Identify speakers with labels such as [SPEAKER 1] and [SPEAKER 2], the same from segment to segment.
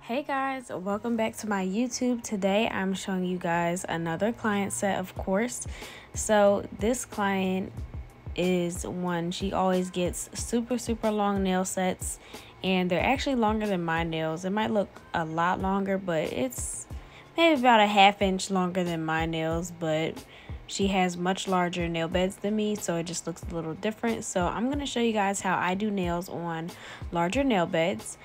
[SPEAKER 1] Hey guys, welcome back to my YouTube. Today I'm showing you guys another client set, of course. So this client is one, she always gets super long nail sets, and they're actually longer than my nails. It might look a lot longer, but it's maybe about a ½ inch longer than my nails, but she has much larger nail beds than me, so it just looks a little different. So I'm going to show you guys how I do nails on larger nail beds.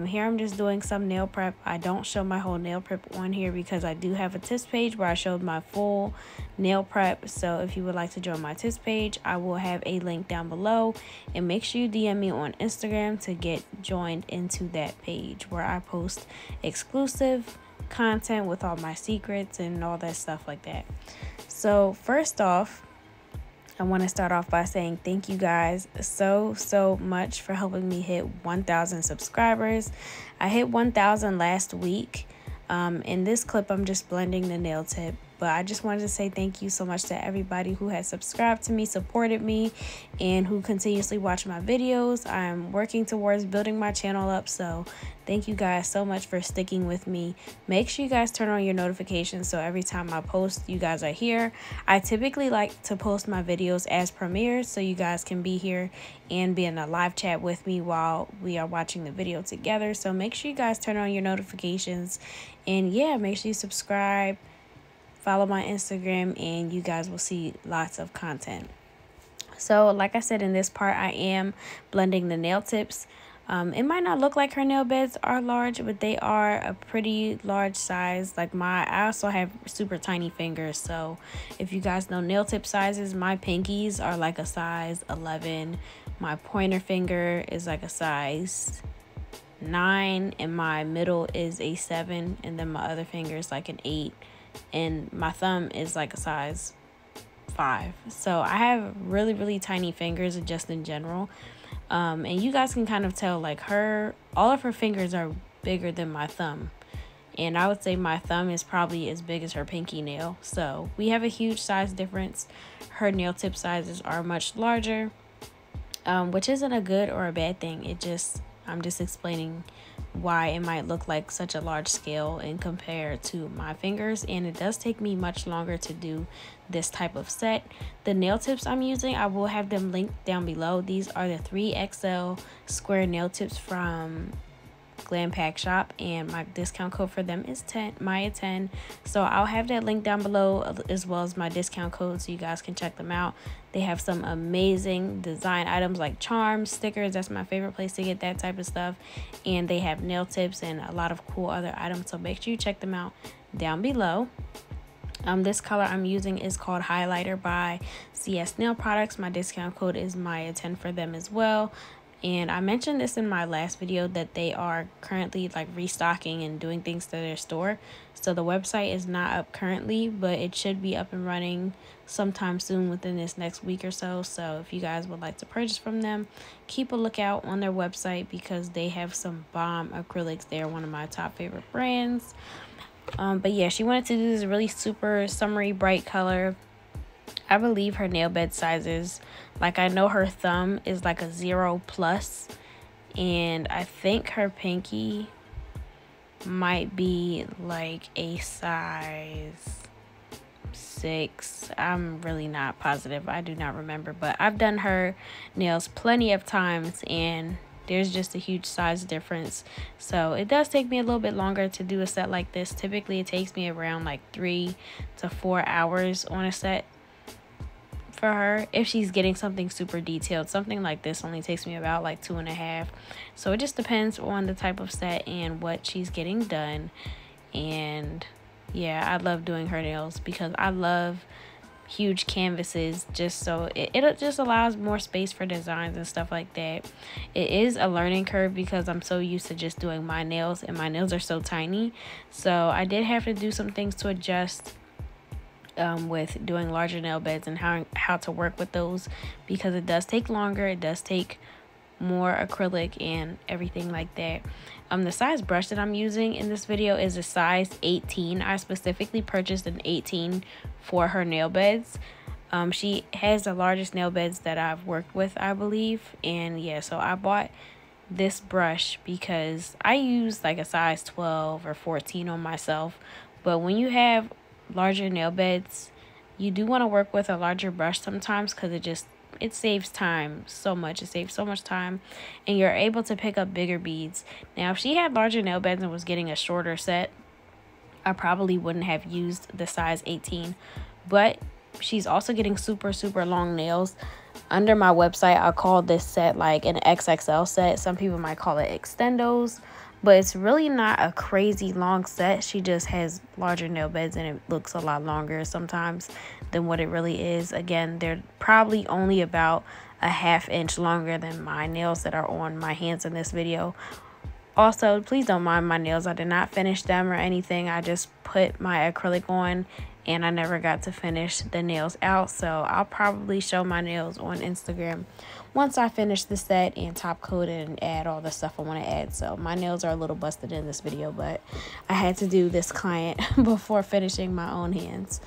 [SPEAKER 1] Here I'm just doing some nail prep. I don't show my whole nail prep on here because I do have a tips page where I showed my full nail prep. So if you would like to join my tips page, I will have a link down below, and make sure you DM me on Instagram to get joined into that page where I post exclusive content with all my secrets and all that stuff like that. So first off, I want to start off by saying thank you guys so much for helping me hit 1,000 subscribers. I hit 1,000 last week. In this clip, I'm just blending the nail tip. But I just wanted to say thank you so much to everybody who has subscribed to me, supported me, and who continuously watch my videos. I'm working towards building my channel up, so thank you guys so much for sticking with me. Make sure you guys turn on your notifications so every time I post, you guys are here. I typically like to post my videos as premieres so you guys can be here and be in a live chat with me while we are watching the video together. So make sure you guys turn on your notifications, and yeah, make sure you subscribe. Follow my Instagram and you guys will see lots of content. So like I said, in this part, I am blending the nail tips. It might not look like her nail beds are large, but they are a pretty large size. Like I also have super tiny fingers. So if you guys know nail tip sizes, my pinkies are like a size 11. My pointer finger is like a size 9, and my middle is a 7, and then my other finger is like an 8. And my thumb is like a size 5. So I have really tiny fingers just in general. And you guys can kind of tell, like, all of her fingers are bigger than my thumb. And I would say my thumb is probably as big as her pinky nail. So we have a huge size difference. Her nail tip sizes are much larger, which isn't a good or a bad thing. I'm just explaining why it might look like such a large scale and compared to my fingers, and it does take me much longer to do this type of set. The nail tips I'm using, I will have them linked down below. These are the 3XL square nail tips from Glam Pack Shop, and my discount code for them is Maya10. So I'll have that link down below, as well as my discount code, so you guys can check them out. They have some amazing design items like charms, stickers. That's my favorite place to get that type of stuff. And they have nail tips and a lot of cool other items, so make sure you check them out down below. This color I'm using is called Highlighter by CS Nail Products. My discount code is Maya10 for them as well. And I mentioned this in my last video that they are currently like restocking and doing things to their store. So the website is not up currently, but it should be up and running sometime soon within this next week or so. So if you guys would like to purchase from them, keep a lookout on their website because they have some bomb acrylics. They're one of my top favorite brands. But yeah, she wanted to do this really super summery bright color. I believe her nail bed sizes, like I know her thumb is like a 0+, and I think her pinky might be like a size 6. I'm really not positive. I do not remember, but I've done her nails plenty of times and there's just a huge size difference. So it does take me a little bit longer to do a set like this. Typically it takes me around like 3 to 4 hours on a set for her. If she's getting something super detailed, something like this only takes me about like 2.5. So it just depends on the type of set and what she's getting done. And yeah, I love doing her nails because I love huge canvases, just so it just allows more space for designs and stuff like that. It is a learning curve because I'm so used to just doing my nails, and my nails are so tiny. So I did have to do some things to adjust with doing larger nail beds and how to work with those, because it does take longer, it does take more acrylic and everything like that. The size brush that I'm using in this video is a size 18. I specifically purchased an 18 for her nail beds. She has the largest nail beds that I've worked with, I believe, and yeah, so I bought this brush because I use like a size 12 or 14 on myself. But when you have larger nail beds, you do want to work with a larger brush sometimes because it saves time so much. It saves so much time, and you're able to pick up bigger beads. Now, if she had larger nail beds and was getting a shorter set, I probably wouldn't have used the size 18. But she's also getting super, super long nails. Under my website, I call this set like an XXL set. Some people might call it extendos, but it's really not a crazy long set. She just has larger nail beds and it looks a lot longer sometimes than what it really is. Again, they're probably only about a ½ inch longer than my nails that are on my hands in this video. Also, please don't mind my nails. I did not finish them or anything. I just put my acrylic on and I never got to finish the nails out. So I'll probably show my nails on Instagram once I finish the set and top coat it and add all the stuff I want to add. So my nails are a little busted in this video, but I had to do this client before finishing my own hands.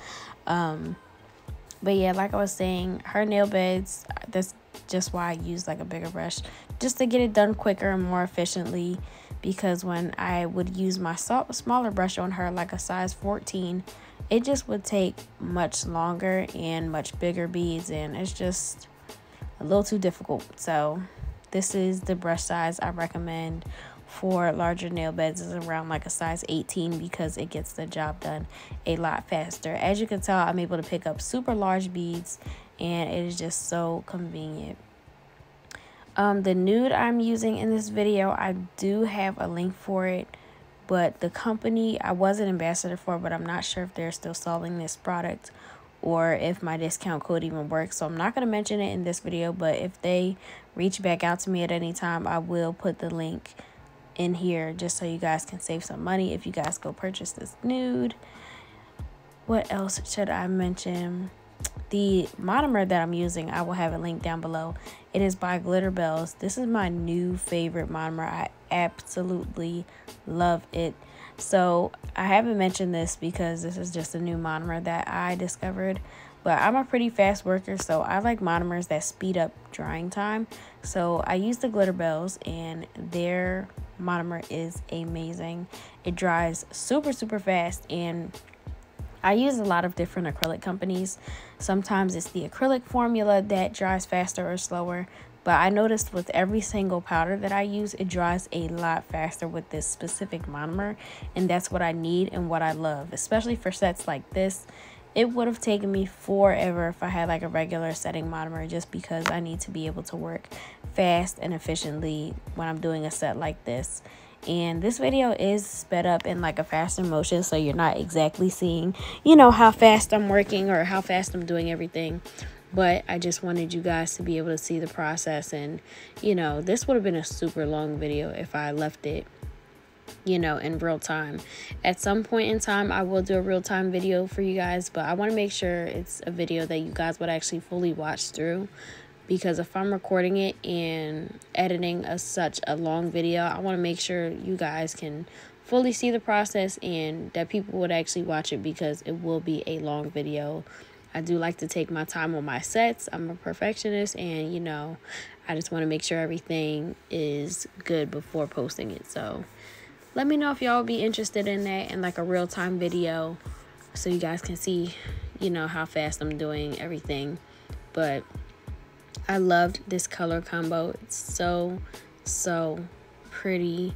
[SPEAKER 1] But yeah, like I was saying, her nail beds, that's just why I use like a bigger brush, just to get it done quicker and more efficiently. Because when I would use my smaller brush on her, like a size 14, it just would take much longer and much bigger beads, and it's just a little too difficult. So this is the brush size I recommend for larger nail beds, is around like a size 18 because it gets the job done a lot faster. As you can tell, I'm able to pick up super large beads and it is just so convenient. The nude I'm using in this video, I do have a link for it, but the company I was an ambassador for, but I'm not sure if they're still selling this product or if my discount code even works. So I'm not going to mention it in this video, but if they reach back out to me at any time, I will put the link in here just so you guys can save some money if you guys go purchase this nude. What else should I mention? The monomer that I'm using, I will have a link down below. It is by Glitter Bells. This is my new favorite monomer. I absolutely love it. So I haven't mentioned this because this is just a new monomer that I discovered, but I'm a pretty fast worker, so I like monomers that speed up drying time. So I use the Glitter Bells, and their monomer is amazing. It dries super, super fast, and I use a lot of different acrylic companies. Sometimes it's the acrylic formula that dries faster or slower, but I noticed with every single powder that I use, it dries a lot faster with this specific monomer, and that's what I need and what I love, especially for sets like this. It would have taken me forever if I had like a regular setting monomer, just because I need to be able to work fast and efficiently when I'm doing a set like this. And this video is sped up in like a faster motion, so you're not exactly seeing, you know, how fast I'm working or how fast I'm doing everything. But I just wanted you guys to be able to see the process. And, you know, this would have been a super long video if I left it, you know, in real time. At some point in time, I will do a real time video for you guys, but I want to make sure it's a video that you guys would actually fully watch through. Because if I'm recording it and editing such a long video, I want to make sure you guys can fully see the process and that people would actually watch it, because it will be a long video. I do like to take my time on my sets. I'm a perfectionist, and, you know, I just want to make sure everything is good before posting it. So let me know if y'all would be interested in that, in like a real-time video, so you guys can see, you know, how fast I'm doing everything. But I loved this color combo. It's so pretty.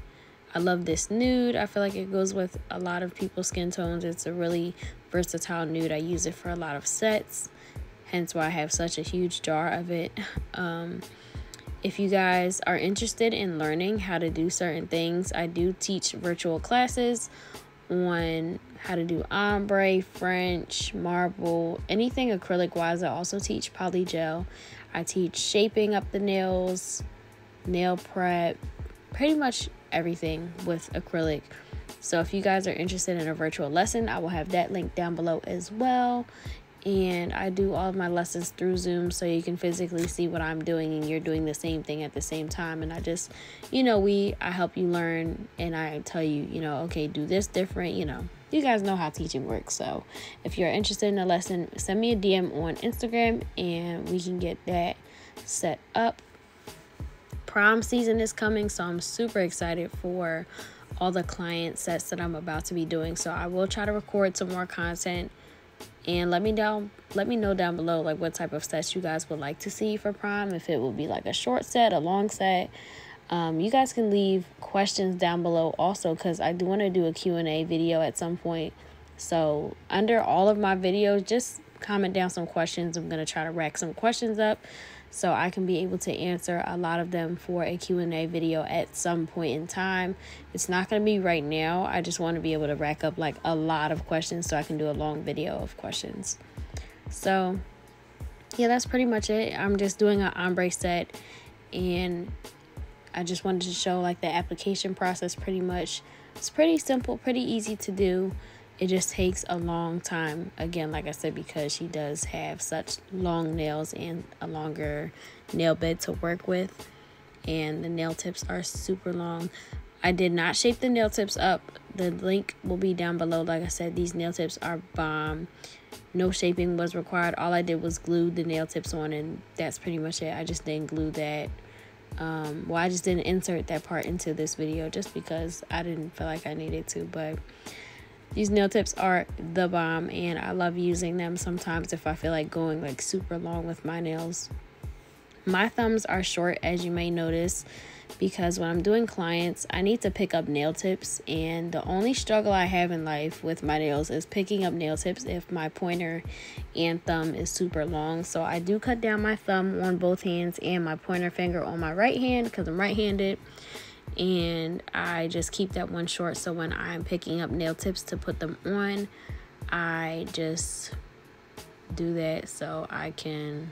[SPEAKER 1] I love this nude. I feel like it goes with a lot of people's skin tones. It's a really versatile nude. I use it for a lot of sets, hence why I have such a huge jar of it. If you guys are interested in learning how to do certain things, I do teach virtual classes on how to do ombre, French, marble, anything acrylic wise. I also teach polygel. I teach shaping up the nails, nail prep, pretty much everything with acrylic. So if you guys are interested in a virtual lesson, I will have that link down below as well. And I do all of my lessons through Zoom, so you can physically see what I'm doing and you're doing the same thing at the same time. And I just, you know, I help you learn, and I tell you, you know, okay, do this different. You know, you guys know how teaching works. So if you're interested in a lesson, send me a DM on Instagram and we can get that set up. prom season is coming, so I'm super excited for all the client sets that I'm about to be doing. So I will try to record some more content, and let me know down below like what type of sets you guys would like to see for prom, if it will be like a short set, a long set. You guys can leave questions down below also, because I do want to do a Q&A video at some point. So under all of my videos, just comment down some questions. I'm going to try to rack some questions up so I can be able to answer a lot of them for a Q&A video at some point in time. It's not going to be right now. I just want to be able to rack up like a lot of questions so I can do a long video of questions. So yeah, that's pretty much it. I'm just doing an ombre set, and I just wanted to show like the application process pretty much. It's pretty simple, pretty easy to do. It just takes a long time. Again, like I said, because she does have such long nails and a longer nail bed to work with. And the nail tips are super long. I did not shape the nail tips up. The link will be down below. Like I said, these nail tips are bomb. No shaping was required. All I did was glue the nail tips on, and that's pretty much it. I just didn't glue that. Well, I just didn't insert that part into this video just because I didn't feel like I needed to. But these nail tips are the bomb, and I love using them sometimes if I feel like going like super long with my nails. My thumbs are short, as you may notice, because when I'm doing clients, I need to pick up nail tips, and the only struggle I have in life with my nails is picking up nail tips if my pointer and thumb is super long. So I do cut down my thumb on both hands and my pointer finger on my right hand because I'm right-handed, and I just keep that one short. So when I'm picking up nail tips to put them on, I just do that so I can,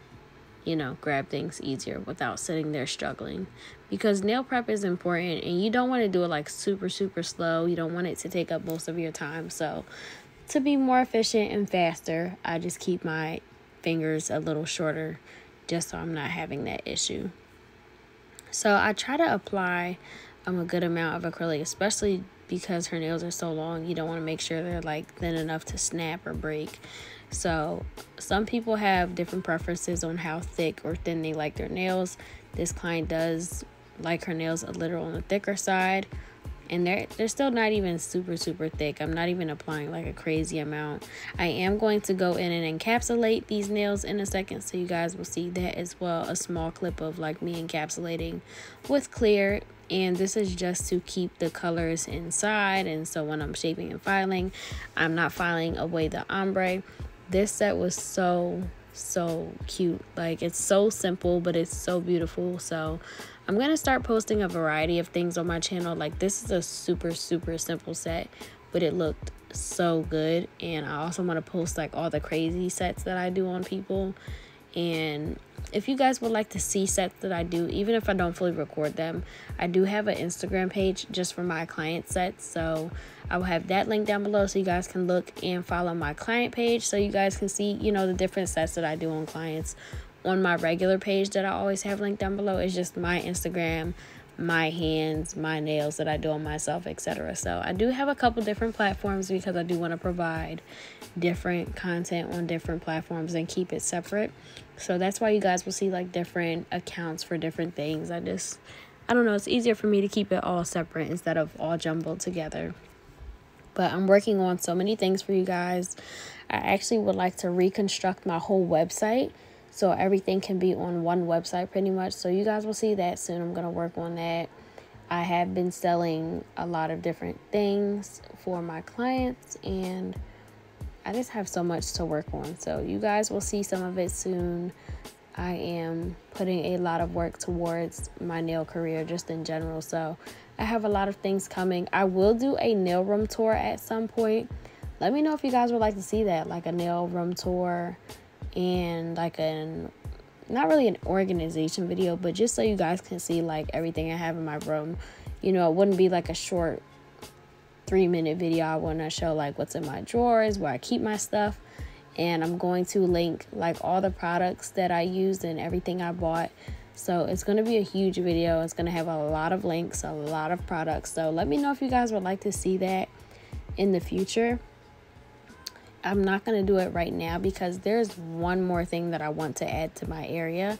[SPEAKER 1] you know, grab things easier without sitting there struggling, because nail prep is important and you don't want to do it like super slow. You don't want it to take up most of your time. So to be more efficient and faster, I just keep my fingers a little shorter just so I'm not having that issue. So I try to apply a good amount of acrylic, especially because her nails are so long. You don't want to make sure they're like thin enough to snap or break. So some people have different preferences on how thick or thin they like their nails. This client does like her nails a little on the thicker side, and they're still not even super thick. I'm not even applying like a crazy amount. I am going to go in and encapsulate these nails in a second, so you guys will see that as well. A small clip of like me encapsulating with clear, and this is just to keep the colors inside, and so when I'm shaping and filing, I'm not filing away the ombre. This set was so cute. Like, it's so simple, but it's so beautiful. So I'm gonna start posting a variety of things on my channel. Like, this is a super simple set, but it looked so good. And I also want to post like all the crazy sets that I do on people. And if you guys would like to see sets that I do, even if I don't fully record them, I do have an Instagram page just for my client sets. So I will have that link down below so you guys can look and follow my client page, so you guys can see, you know, the different sets that I do on clients. On my regular page that I always have linked down below is just my Instagram, my hands, my nails that I do on myself, etc. So I do have a couple different platforms because I do want to provide different content on different platforms and keep it separate. So that's why you guys will see like different accounts for different things. I don't know, it's easier for me to keep it all separate instead of all jumbled together. But I'm working on so many things for you guys. I actually would like to reconstruct my whole website so everything can be on one website pretty much. So you guys will see that soon. I'm going to work on that. I have been selling a lot of different things for my clients, and I just have so much to work on. So you guys will see some of it soon. I am putting a lot of work towards my nail career just in general. So I have a lot of things coming. I will do a nail room tour at some point. Let me know if you guys would like to see that, like a nail room tour and like not really an organization video, but just so you guys can see like everything I have in my room. You know, it wouldn't be like a short 3-minute video. I want to show like what's in my drawers, where I keep my stuff. And I'm going to link like all the products that I used and everything I bought. So it's going to be a huge video. It's going to have a lot of links, a lot of products. So let me know if you guys would like to see that in the future. I'm not going to do it right now because there's one more thing that I want to add to my area.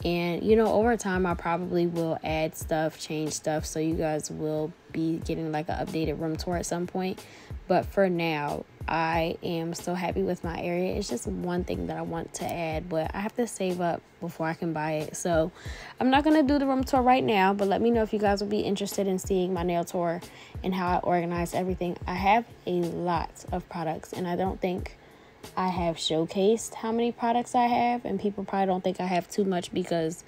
[SPEAKER 1] And, you know, over time, I probably will add stuff, change stuff, so you guys will be getting like an updated room tour at some point. But for now, I am so happy with my area. It's just one thing that I want to add, but I have to save up before I can buy it. So I'm not going to do the room tour right now, but let me know if you guys will be interested in seeing my nail tour and how I organize everything. I have a lot of products, and I don't think I have showcased how many products I have, and people probably don't think I have too much because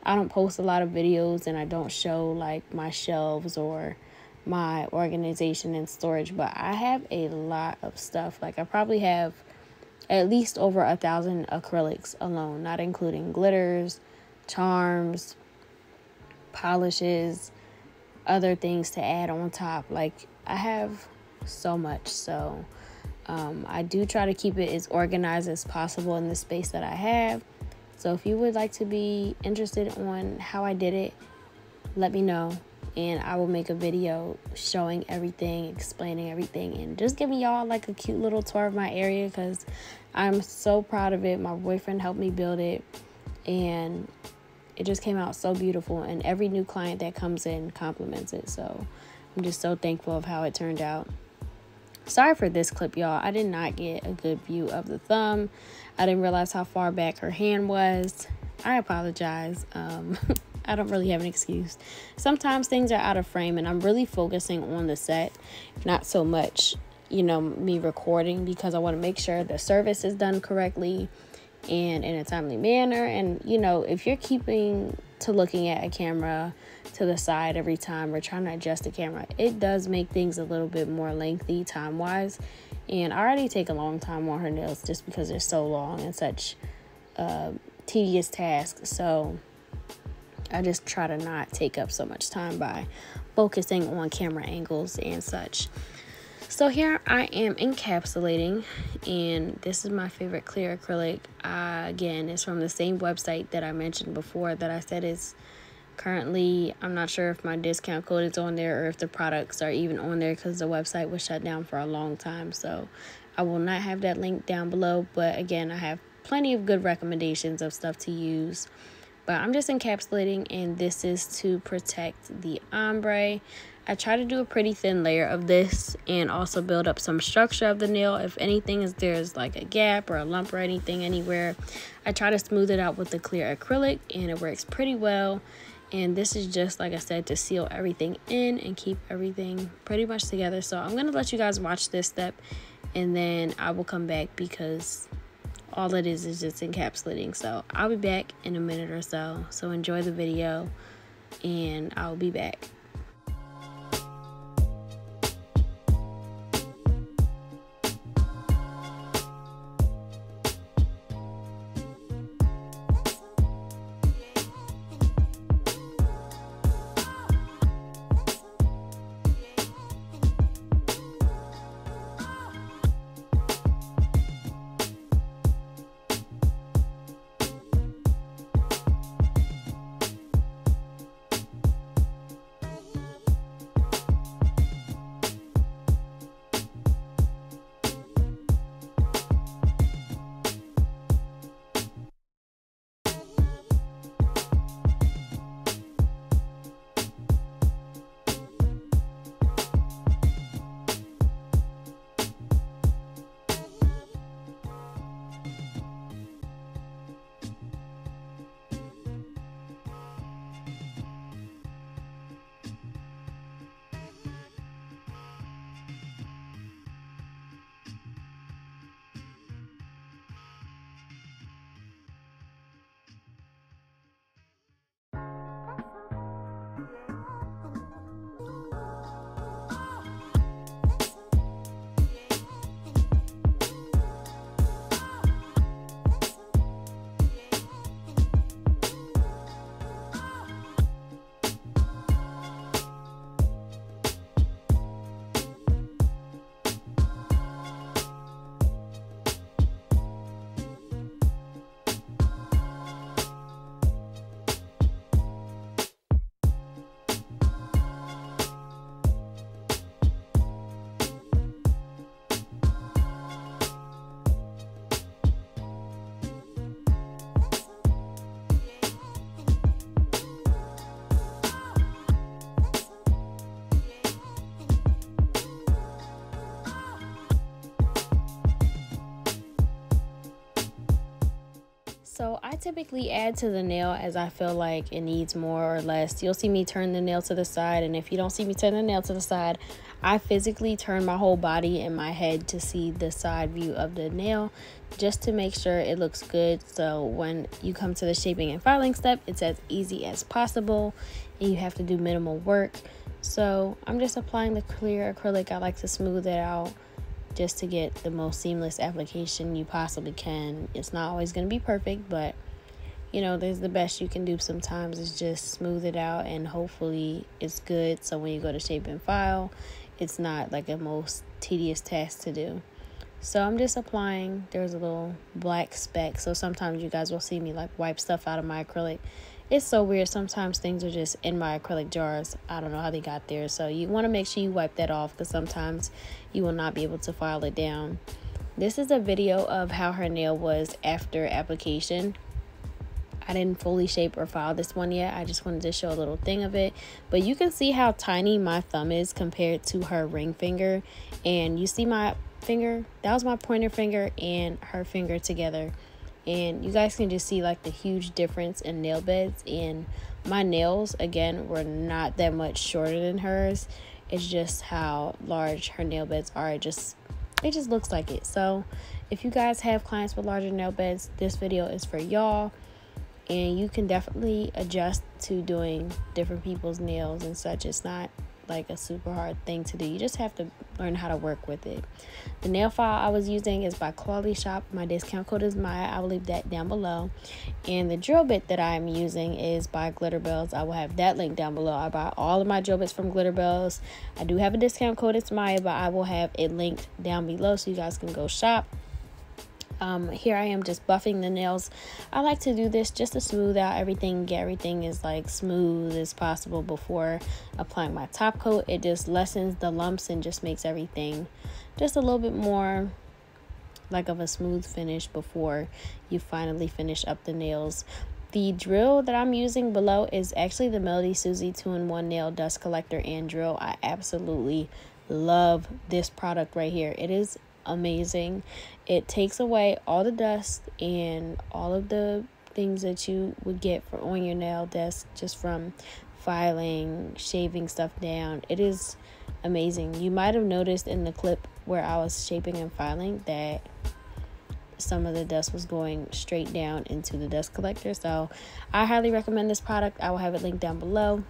[SPEAKER 1] I don't post a lot of videos and I don't show like my shelves or my organization and storage. But I have a lot of stuff. Like, I probably have at least over 1,000 acrylics alone, not including glitters, charms, polishes, other things to add on top. Like, I have so much. So I do try to keep it as organized as possible in the space that I have. So if you would like to be interested on how I did it, let me know, and I will make a video showing everything, explaining everything, and just giving y'all like a cute little tour of my area, because I'm so proud of it. My boyfriend helped me build it, and it just came out so beautiful, and every new client that comes in compliments it. So I'm just so thankful of how it turned out. Sorry for this clip, y'all. I did not get a good view of the thumb. I didn't realize how far back her hand was. I apologize. I don't really have an excuse. Sometimes things are out of frame, and I'm really focusing on the set, not so much, you know, me recording, because I want to make sure the service is done correctly and in a timely manner. And, you know, if you're keeping to looking at a camera to the side every time or trying to adjust the camera, it does make things a little bit more lengthy time wise. And I already take a long time on her nails just because they're so long and such tedious tasks. So I just try to not take up so much time by focusing on camera angles and such. So here I am encapsulating, and this is my favorite clear acrylic. Again, it's from the same website that I mentioned before that I said is currently, I'm not sure if my discount code is on there or if the products are even on there, because the website was shut down for a long time. So I will not have that link down below, but again, I have plenty of good recommendations of stuff to use. But I'm just encapsulating, and this is to protect the ombre. I try to do a pretty thin layer of this and also build up some structure of the nail. If anything is there's like a gap or a lump or anything anywhere, I try to smooth it out with the clear acrylic, and it works pretty well. And this is just, like I said, to seal everything in and keep everything pretty much together. So I'm going to let you guys watch this step, and then I will come back because all it is just encapsulating. So I'll be back in a minute or so. So enjoy the video, and I'll be back. I typically add to the nail as I feel like it needs more or less. You'll see me turn the nail to the side, and if you don't see me turn the nail to the side, I physically turn my whole body and my head to see the side view of the nail just to make sure it looks good. So when you come to the shaping and filing step, it's as easy as possible and you have to do minimal work. So I'm just applying the clear acrylic. I like to smooth it out just to get the most seamless application you possibly can. It's not always going to be perfect, but you know, there's the best you can do sometimes is just smooth it out, and hopefully it's good. So when you go to shape and file, it's not like a most tedious task to do. So I'm just applying. There's a little black speck, so sometimes you guys will see me like wipe stuff out of my acrylic. It's so weird. Sometimes things are just in my acrylic jars. I don't know how they got there. So you want to make sure you wipe that off, because sometimes you will not be able to file it down. This is a video of how her nail was after application. I didn't fully shape or file this one yet. I just wanted to show a little thing of it. But you can see how tiny my thumb is compared to her ring finger. And you see my finger? That was my pointer finger and her finger together. And you guys can just see like the huge difference in nail beds. And my nails, again, were not that much shorter than hers. It's just how large her nail beds are. It just looks like it. So if you guys have clients with larger nail beds, this video is for y'all. And you can definitely adjust to doing different people's nails and such. It's not like a super hard thing to do. You just have to learn how to work with it. The nail file I was using is by Quality Shop. My discount code is Maya. I will leave that down below. And the drill bit that I am using is by Glitter Bells. I will have that link down below. I buy all of my drill bits from Glitter Bells. I do have a discount code, it's Maya, but I will have it linked down below so you guys can go shop. Here I am just buffing the nails. I like to do this just to smooth out everything, get everything as like smooth as possible before applying my top coat. It just lessens the lumps and just makes everything just a little bit more like of a smooth finish before you finally finish up the nails. The drill that I'm using below is actually the Melody Susie 2-in-1 nail dust collector and drill. I absolutely love this product right here. It is amazing. It takes away all the dust and all of the things that you would get for on your nail desk just from filing, shaving stuff down. It is amazing. You might have noticed in the clip where I was shaping and filing that some of the dust was going straight down into the dust collector. So I highly recommend this product. I will have it linked down below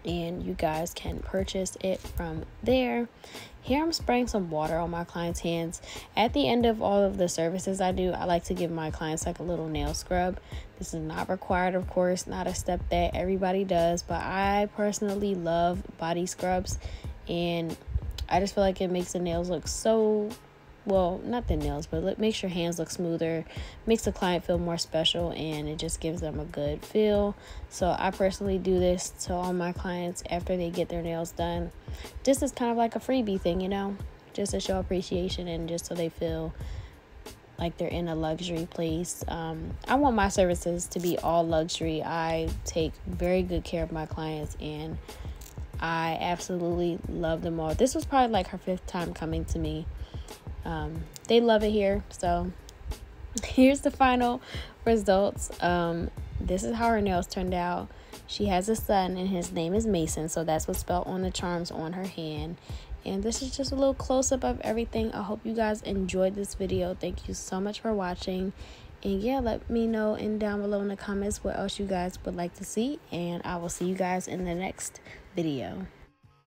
[SPEAKER 1] and you guys can purchase it from there. Here I'm spraying some water on my clients' hands. At the end of all of the services I do, I like to give my clients like a little nail scrub. This is not required, of course, not a step that everybody does, but I personally love body scrubs, and I just feel like it makes the nails look so, well, not the nails, but it makes your hands look smoother, makes the client feel more special, and it just gives them a good feel. So I personally do this to all my clients after they get their nails done. Just as kind of like a freebie thing, you know, just to show appreciation and just so they feel like they're in a luxury place. I want my services to be all luxury. I take very good care of my clients and I absolutely love them all. This was probably like her 5th time coming to me. They love it here. So here's the final results. This is how her nails turned out. She has a son and his name is Mason, so that's what's spelled on the charms on her hand. And this is just a little close-up of everything. I hope you guys enjoyed this video. Thank you so much for watching. And yeah, let me know down below in the comments what else you guys would like to see, and I will see you guys in the next video.